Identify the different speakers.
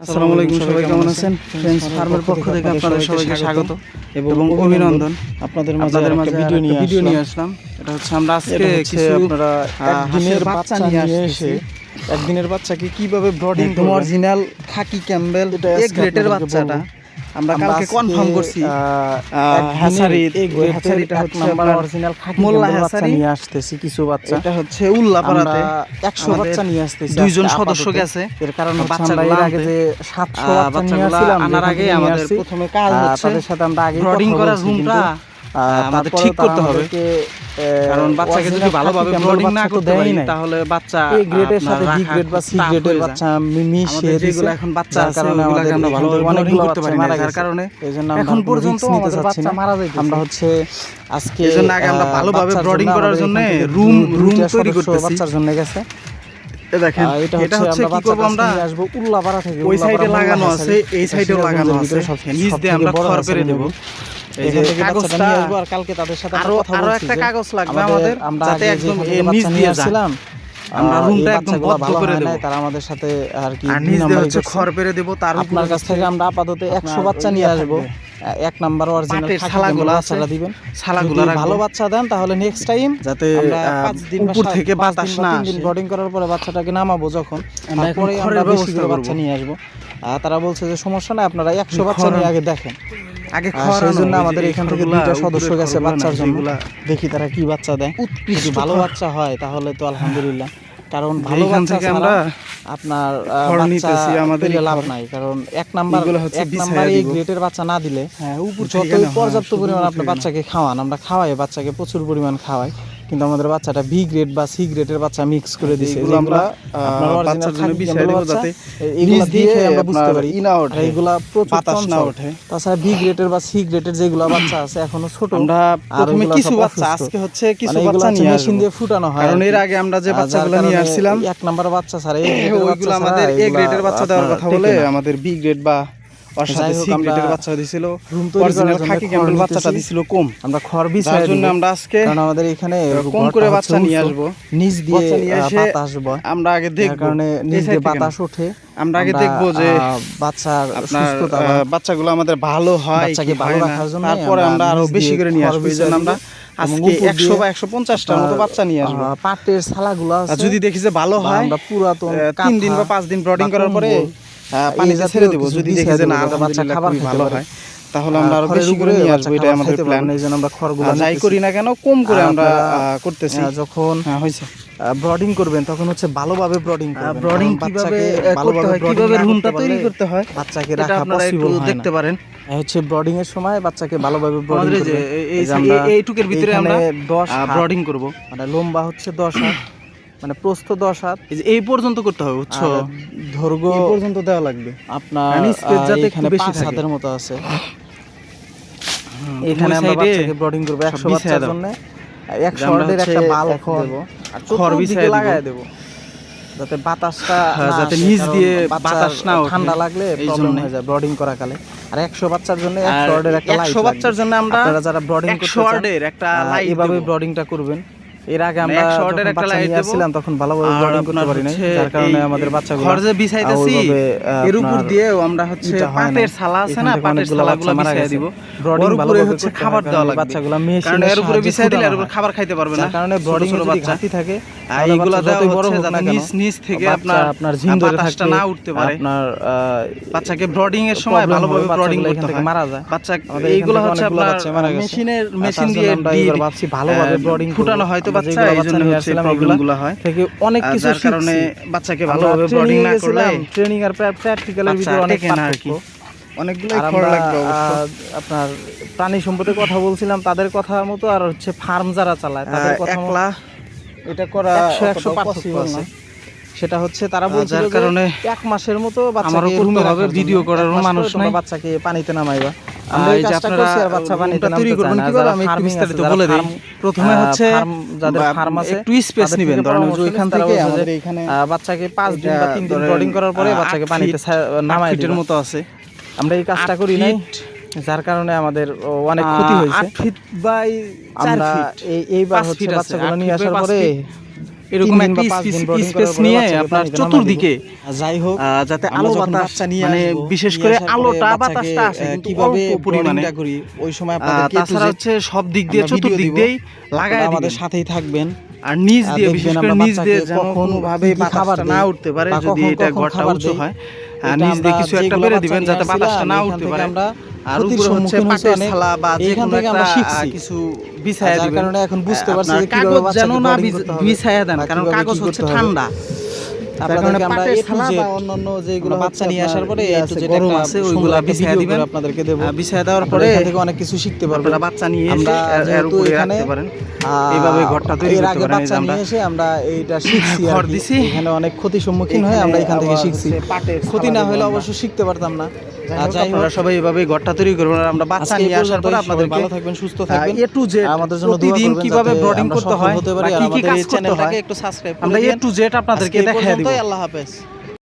Speaker 1: আসসালামু আলাইকুম, সবাই কেমন আছেন? ফ্রেন্ডস ফার্মের পক্ষ থেকে আপনাদের সবাইকে স্বাগত এবং অভিনন্দন। আপনাদের মাঝে ভিডিও নিয়ে আসলাম। এটা হচ্ছে আমরা আজকে কিছু
Speaker 2: আপনারা একদিনের বাচ্চা নিয়ে এসে একদিনের বাচ্চাকে কিভাবে ব্রডিং করবেন,
Speaker 1: অরিজিনাল খাকি ক্যাম্বেল এ গ্রেটের বাচ্চাটা আমরা কালকে কনফার্ম করছি। হ্যাচারিটা হচ্ছে আমরা
Speaker 2: অরিজিনাল খাকি
Speaker 1: মোল্লা
Speaker 2: ক্যাম্বেল বাচ্চা
Speaker 1: হ্যাচারি
Speaker 2: নিয়ে আসতেছি। কিছু বাচ্চা
Speaker 1: এটা হচ্ছে উল্লাপাড়াতে
Speaker 2: 100 বাচ্চা নিয়ে আসতেছি।
Speaker 1: দুইজন
Speaker 2: আজকে
Speaker 1: সদস্য
Speaker 2: আপাতত।
Speaker 1: গেছে।
Speaker 2: এর কারণ হচ্ছে
Speaker 1: বাচ্চাগুলো
Speaker 2: আমরা এর আগে
Speaker 1: আনতে,
Speaker 2: যে 700 বাচ্চা নিয়ে আসছিলাম,
Speaker 1: আনার আগে আমাদের প্রথমে কাজ হচ্ছে
Speaker 2: তাদের সাথে আমরা আগে
Speaker 1: ব্রডিং করার রুমটা আমাদের ঠিক করতে হবে। কারণ বাচ্চাকে যদি ভালোভাবে ব্রডিং না করতে পারি তাহলে বাচ্চা
Speaker 2: এই গ্রেডের সাথে বি গ্রেড বা সি গ্রেডের বাচ্চা মিশিয়ে
Speaker 1: যেগুলো এখন বাচ্চা আছে ওগুলোকে আমরা ভালোভাবে ব্রডিং করতে পারি না, যার কারণে এখন পর্যন্ত
Speaker 2: নিতে
Speaker 1: আমাদের
Speaker 2: চাচ্ছি
Speaker 1: বাচ্চা
Speaker 2: না।
Speaker 1: মারা যাইতেছে।
Speaker 2: আমরা হচ্ছে আজকে
Speaker 1: এজন্য আগে আমরা ভালোভাবে ব্রডিং করার জন্য রুম তৈরি করতেছি।
Speaker 2: বাচ্চার জন্য গেছে।
Speaker 1: দেখেন এটা হচ্ছে কি করব আমরা
Speaker 2: আসবো উল্লাপাড়া থেকে।
Speaker 1: ওই সাইডে লাগানো আছে, এই সাইডেও লাগানো আছে, নিচ দিয়ে আমরা খড় পেরে দেব। এই যে কাগজটা
Speaker 2: নিয়ে আসবো আর কালকে তাদের সাথে আমরা কথা বলছি।
Speaker 1: আরো একটা কাগজ লাগবে আমাদের, যাতে একদম নিচ দিয়ে আসছিলাম আমরা রুমটা একদম বদ্ধ করে দেব।
Speaker 2: তারা আমাদের সাথে আর কি
Speaker 1: নিচ দিয়ে হচ্ছে খড় পেরে দেব। তার
Speaker 2: আপনার কাছ থেকে আমরা আপাতত 100 বাচ্চা নিয়ে আসবো। এক নাম্বার অরিজিনাল
Speaker 1: ছালাগুলো
Speaker 2: বাচ্চাটা দিবেন।
Speaker 1: ছালাগুলো
Speaker 2: ভালো বাচ্চা দেন তাহলে নেক্সট টাইম
Speaker 1: যাতে
Speaker 2: 5 দিন
Speaker 1: উপর থেকে বাতাস না
Speaker 2: 3 দিন ব্রডিং করার পরে বাচ্চাটাকে নামাবো যখন, তারপরে
Speaker 1: খড়ের
Speaker 2: আমরা বেশি
Speaker 1: ব্যবস্থা
Speaker 2: করে
Speaker 1: করব।
Speaker 2: বাচ্চা নিয়ে আসবো। তারা বলছে যে সমস্যা নাই, আপনারা 100 বাচ্চা নিয়ে আগে দেখেন।
Speaker 1: আগে
Speaker 2: সেই জন্য আমাদের এখান থেকে 2টা সদস্য গেছে বাচ্চার জন্য। দেখি তারা কি বাচ্চা দেয়। যদি ভালো বাচ্চা হয় তাহলে তো আলহামদুলিল্লাহ। কারণ ভালো বাচ্চা থেকে আমরা আপনার বাচ্চা আমাদের লাভ নাই। কারণ এক নাম্বার এই গ্রেডের বাচ্চা না দিলে যতই পর্যাপ্ত পরিমাণ আপনি বাচ্চাকে খাওয়ান, আমরা খাওয়াই বাচ্চাকে প্রচুর পরিমাণ খাওয়াই, কিন্তু আমাদের বাচ্চাটা বি গ্রেড বা সি গ্রেডের বাচ্চা মিক্স করে দিয়েছে।
Speaker 1: এগুলো আমরা বাচ্চার জন্য বিছাই দেব যাতে নিচ দিয়ে আমরা বুঝতে পারি ইনা ওঠে,
Speaker 2: এইগুলা প্রচুর
Speaker 1: বাতাস না ওঠে।
Speaker 2: তাছাড়া বি গ্রেডের বা সি গ্রেডের যেগুলো বাচ্চা আছে এখনো ছোট,
Speaker 1: আমরা প্রথমে কিছু বাচ্চা আজকে হচ্ছে কিছু বাচ্চা নিয়ে
Speaker 2: মেশিন দিয়ে ফুটানো হয়।
Speaker 1: কারণ এর আগে আমরা যে বাচ্চাগুলো নিয়ে আসছিলাম
Speaker 2: এক নাম্বার বাচ্চা ছাড়া
Speaker 1: ওইগুলো আমাদের এ গ্রেডের বাচ্চা দেওয়ার কথা বলে আমাদের বি গ্রেড বা ওর সাথে সি গ্রেডের বাচ্চা দিছিল। অরিজিনাল খাকি ক্যাম্বেল বাচ্চাটা দিছিল কম। আমরা খড় বিছাই জন্য আমরা আজকে
Speaker 2: কারণ আমাদের এখানে
Speaker 1: কম করে বাচ্চা নিয়ে আসব।
Speaker 2: নিচ দিয়ে বাতাস আসবে,
Speaker 1: আমরা আগে দেখব
Speaker 2: কারণে নিচ দিয়ে বাতাস ওঠে।
Speaker 1: আমরা আগে দেখব যে
Speaker 2: বাচ্চার সুস্থতা
Speaker 1: বাচ্চাগুলো আমাদের ভালো হয়,
Speaker 2: বাচ্চাকে ভালো রাখার জন্য
Speaker 1: তারপরে আমরা আরো বেশি করে নিয়ে আসব। এইজন্য আমরা আজকে 100 বা 150টার মতো বাচ্চা নিয়ে আসব।
Speaker 2: পাটের ছালাগুলো আছে,
Speaker 1: যদি দেখি যে ভালো হয়
Speaker 2: আমরা পুরাতন
Speaker 1: 3 দিন বা 5 দিন ব্রডিং করার পরে পানিতে ছেড়ে দেব। যদি দেখি যে না বাচ্চা খাবার ভালো হয় তাহলে আমরা আরো বেশি করে নিয়ে আসবো। এটা আমাদের প্ল্যান।
Speaker 2: এইজন্য আমরা খড়গুলো
Speaker 1: যাই করি না কেন কম করে আমরা করতেছি।
Speaker 2: যখন
Speaker 1: হইছে
Speaker 2: ব্রডিং করবেন তখন হচ্ছে ভালোভাবে ব্রডিং করবেন।
Speaker 1: ব্রডিং কিভাবে করতে হয়, কিভাবে রুমটা তৈরি করতে হয়
Speaker 2: বাচ্চাকে
Speaker 1: এটা
Speaker 2: রাখা
Speaker 1: আপনারা একটু
Speaker 2: পসিবল হয় না।
Speaker 1: দেখতে পারেন।
Speaker 2: হচ্ছে ব্রডিং এর সময় বাচ্চাকে ভালোভাবে ব্রডিং করবেন।
Speaker 1: এইটুকের ভিতরে আমরা
Speaker 2: 10
Speaker 1: ব্রডিং করব।
Speaker 2: মানে লম্বা হচ্ছে 10 হাত, মানে প্রস্থ 10 হাত,
Speaker 1: এই পর্যন্ত করতে হবে, বুঝছো?
Speaker 2: দৈর্ঘ্য
Speaker 1: এই পর্যন্ত দেওয়া লাগবে।
Speaker 2: আপনার
Speaker 1: স্পেস যাতে একটু
Speaker 2: এখানে
Speaker 1: বেশি
Speaker 2: 5
Speaker 1: থাকে।
Speaker 2: হাতের মতো আছে। এখানে আমরা বাচ্চাকে ব্রডিং করব 100 বাচ্চার জন্য। 100 ওয়াটের একটা বাল্ব দেব আর খড় বিছিয়ে লাগায় দেব, যাতে বাতাসটা
Speaker 1: যাতে নিচ দিয়ে বাতাস না ওঠে।
Speaker 2: ঠান্ডা লাগলে প্রবলেম হয়ে যায় ব্রডিং করাকালে। আর 100 বাচ্চার জন্য 100 ওয়াটের একটা লাইট,
Speaker 1: 100 বাচ্চার জন্য আমরা
Speaker 2: আপনারা যারা ব্রডিং করতে
Speaker 1: 100 ওয়াটের একটা লাইট
Speaker 2: এভাবে ব্রডিংটা করবেন। এর আগে আমরা
Speaker 1: 100 ওয়াটের একটা লাইট
Speaker 2: দিয়েছিলাম তখন ভালোভাবে ব্রডিং করতে পারি না, যার কারণে আমাদের বাচ্চাগুলো
Speaker 1: খড় যে বিছাইতেছি এর উপর দিয়েও আমরা হচ্ছে পাটের ছালা আছে না, পাটের ছালাগুলো বিছাই দিব। ব্রডিং ভালোভাবে হচ্ছে খাবার দেওয়া লাগবে
Speaker 2: বাচ্চাগুলো মেশিনের
Speaker 1: কারণ এর উপরে বিছাই দিলে এর উপর খাবার খাইতে পারবে না।
Speaker 2: যার কারণে ব্রডিং এর যদি ঘাটতি থাকে
Speaker 1: এইগুলা দেওয়া হচ্ছে যাতে নিচ থেকে আপনার
Speaker 2: জিন ধরে
Speaker 1: বাতাসটা না উঠতে পারে।
Speaker 2: আপনার
Speaker 1: বাচ্চাকে ব্রডিং এর সময় ভালোভাবে ব্রডিং করতে হয়,
Speaker 2: মারা যায়
Speaker 1: বাচ্চা। এইগুলো হচ্ছে আপনার মেশিন দিয়ে
Speaker 2: ভাবছি ভালোভাবে ব্রডিং
Speaker 1: ফুটানো হয়তো বাচ্চা, এইজন্য হচ্ছে প্রবলেমগুলো হয়।
Speaker 2: থেকে অনেক কিছু
Speaker 1: যার কারণে বাচ্চাকে ভালোভাবে ব্রডিং না করলে
Speaker 2: ট্রেনিং আর প্র্যাকটিক্যালের ভিতরে অনেক পার্থক্য।
Speaker 1: অনেকগুলো খড় লাগবে অবশ্য।
Speaker 2: আপনার প্রাণী সম্পদের কথা বলছিলাম, তাদের কথার মতো আর হচ্ছে ফার্ম যারা চালায় তাদের কথা
Speaker 1: একলা
Speaker 2: এটা করা 100 পার্থক্য আছে। সেটা হচ্ছে তারা বলছে যার কারণে 1 মাসের মতো বাচ্চাকে রুমে হবে, ভিডিও করার মানুষ নাই, বাচ্চাকে পানিতে নামাইবা। আমরা এই কাজটা করছি আর বাচ্চা পানিতে নামতে চায় না। কিভাবে আমি একটু বিস্তারিত বলে দেই।
Speaker 1: প্রথমে হচ্ছে
Speaker 2: যাদের ফার্ম আছে
Speaker 1: একটু স্পেস নেবেন, ধরেন ওইখান থেকে
Speaker 2: আমাদের এখানে বাচ্চাকে 5 দিন বা 3 দিন ব্রডিং করার পরে বাচ্চাকে পানিতে নামাই দিতে
Speaker 1: মতো আছে।
Speaker 2: আমরা এই কাজটা করি নাই, যার কারণে আমাদের অনেক ক্ষতি হয়েছে।
Speaker 1: 8 ফিট বাই 4 ফিট
Speaker 2: এইবার হচ্ছে বাচ্চাগুলো নিয়ে আসার পরে
Speaker 1: এরকম
Speaker 2: 3 দিন
Speaker 1: একটা
Speaker 2: বা 5 দিন ব্রডিং
Speaker 1: স্পেস নিয়ে আপনার চতুর্দিকে
Speaker 2: যাই হোক
Speaker 1: যাতে
Speaker 2: আমরা
Speaker 1: আলো
Speaker 2: যখন
Speaker 1: বাতাস
Speaker 2: বাচ্চা নিয়ে
Speaker 1: মানে
Speaker 2: আসবো,
Speaker 1: বিশেষ
Speaker 2: নিয়ে
Speaker 1: করে
Speaker 2: আসার পরে
Speaker 1: আলোটা
Speaker 2: বাচ্চাকে,
Speaker 1: বাতাসটা আসে কিন্তু
Speaker 2: কিভাবে
Speaker 1: অল্প পরিমাণে
Speaker 2: ব্রডিংটা করি ওই সময় আপনাদেরকে A to
Speaker 1: তাছাড়া
Speaker 2: Z
Speaker 1: হচ্ছে সব দিক দিয়ে
Speaker 2: আমরা ভিডিও
Speaker 1: চতুর্দিক
Speaker 2: দিব।
Speaker 1: দিয়েই লাগায়
Speaker 2: আপনারা আমাদের
Speaker 1: দিবেন
Speaker 2: সাথেই থাকবেন
Speaker 1: আর নিচ দিয়ে
Speaker 2: দেখবেন
Speaker 1: বিশেষ
Speaker 2: আমরা
Speaker 1: করে নিচ দিয়ে
Speaker 2: বাচ্চাকে
Speaker 1: যেন
Speaker 2: কখন
Speaker 1: কোনোভাবেই
Speaker 2: কি কি খাবার
Speaker 1: বাতাসটা
Speaker 2: দেই
Speaker 1: না উঠতে পারে
Speaker 2: বা
Speaker 1: যদি
Speaker 2: কখন
Speaker 1: এটা
Speaker 2: কখন
Speaker 1: ঘরটা
Speaker 2: খাবার
Speaker 1: উঁচু
Speaker 2: দেই।
Speaker 1: হয়
Speaker 2: এটা
Speaker 1: নিচ দিয়ে
Speaker 2: আমরা
Speaker 1: কিছু একটা
Speaker 2: যেগুলো
Speaker 1: বেড়ে
Speaker 2: বাচ্চা
Speaker 1: দিবেন
Speaker 2: নিয়ে
Speaker 1: যাতে বাতাসটা
Speaker 2: আসছিলাম,
Speaker 1: না
Speaker 2: এখান
Speaker 1: উঠতে
Speaker 2: থেকে
Speaker 1: পারে
Speaker 2: আমরা
Speaker 1: আর
Speaker 2: ক্ষতির
Speaker 1: উপরে হচ্ছে
Speaker 2: সম্মুখীন হয়েছি
Speaker 1: পাটের
Speaker 2: অনেক।
Speaker 1: থালা বা যে
Speaker 2: এইখান
Speaker 1: কোনো
Speaker 2: থেকে
Speaker 1: একটা
Speaker 2: আমরা শিখছি।
Speaker 1: কিছু বিছায়া
Speaker 2: যার
Speaker 1: দিবেন
Speaker 2: কারণে এখন বুঝতে পারছি
Speaker 1: আপনার
Speaker 2: যে কিভাবে
Speaker 1: কাগজ
Speaker 2: বাচ্চাকে
Speaker 1: যেন না
Speaker 2: ব্রডিং করতে হবে
Speaker 1: বিছায়া দেন
Speaker 2: বা
Speaker 1: কারণ
Speaker 2: কিভাবে
Speaker 1: কাগজ
Speaker 2: কি
Speaker 1: হচ্ছে
Speaker 2: করতে হবে।
Speaker 1: ঠান্ডা
Speaker 2: আপনাদেরকে আমরা
Speaker 1: পাটের
Speaker 2: A to
Speaker 1: থালা
Speaker 2: Z
Speaker 1: বা
Speaker 2: অন্যান্য যেগুলো
Speaker 1: বাচ্চা
Speaker 2: বাচ্চা
Speaker 1: নিয়ে
Speaker 2: নিয়ে আসার পরে A to Z
Speaker 1: গরম
Speaker 2: একটা
Speaker 1: আছে
Speaker 2: সুন্দর
Speaker 1: ওইগুলা
Speaker 2: একটা
Speaker 1: বিছায়া
Speaker 2: ভিডিও
Speaker 1: দিবেন
Speaker 2: করে আপনাদেরকে দেব।
Speaker 1: বিছায়া দেওয়ার
Speaker 2: আপনারা
Speaker 1: পরে
Speaker 2: এখান থেকে অনেক কিছু শিখতে পারবেন।
Speaker 1: আপনারা বাচ্চা নিয়ে
Speaker 2: আমরা
Speaker 1: এসে এর
Speaker 2: যেহেতু
Speaker 1: উপরে
Speaker 2: এখানে
Speaker 1: রাখতে পারেন এইভাবে ঘরটা তৈরি
Speaker 2: এর
Speaker 1: করতে
Speaker 2: আগে
Speaker 1: পারেন এই যে
Speaker 2: বাচ্চা
Speaker 1: আমরা
Speaker 2: নিয়ে এসে আমরা এইটা শিখছি আর
Speaker 1: খড়
Speaker 2: কি।
Speaker 1: দিছি।
Speaker 2: এখানে অনেক ক্ষতির সম্মুখীন হয়ে আমরা এখান থেকে শিখছি। ক্ষতি না হলে অবশ্য শিখতে পারতাম না। যাই হোক
Speaker 1: আপনারা সবাই এইভাবে ঘরটা তৈরি করবেন আর আমরা বাচ্চা
Speaker 2: আজকে এই
Speaker 1: নিয়ে আসার পরে
Speaker 2: পর্যন্তই। সবাই
Speaker 1: আপনাদেরকে
Speaker 2: ভালো থাকবেন, সুস্থ থাকবেন।
Speaker 1: A to Z
Speaker 2: আমাদের জন্য দোয়া
Speaker 1: প্রতিদিন
Speaker 2: করবেন
Speaker 1: কিভাবে
Speaker 2: যাতে
Speaker 1: ব্রডিং
Speaker 2: আমরা
Speaker 1: করতে
Speaker 2: সফল
Speaker 1: হয়
Speaker 2: হতে পারি
Speaker 1: বা
Speaker 2: আর
Speaker 1: কি কি
Speaker 2: আমাদের
Speaker 1: কাজ
Speaker 2: এই
Speaker 1: করতে
Speaker 2: চ্যানেলটাকে
Speaker 1: হয়
Speaker 2: একটু সাবস্ক্রাইব করে
Speaker 1: আমরা A
Speaker 2: দিন।
Speaker 1: to Z আপনাদেরকে
Speaker 2: আজকে এই
Speaker 1: দেখায় দিব
Speaker 2: পর্যন্তই। আল্লাহ হাফেজ।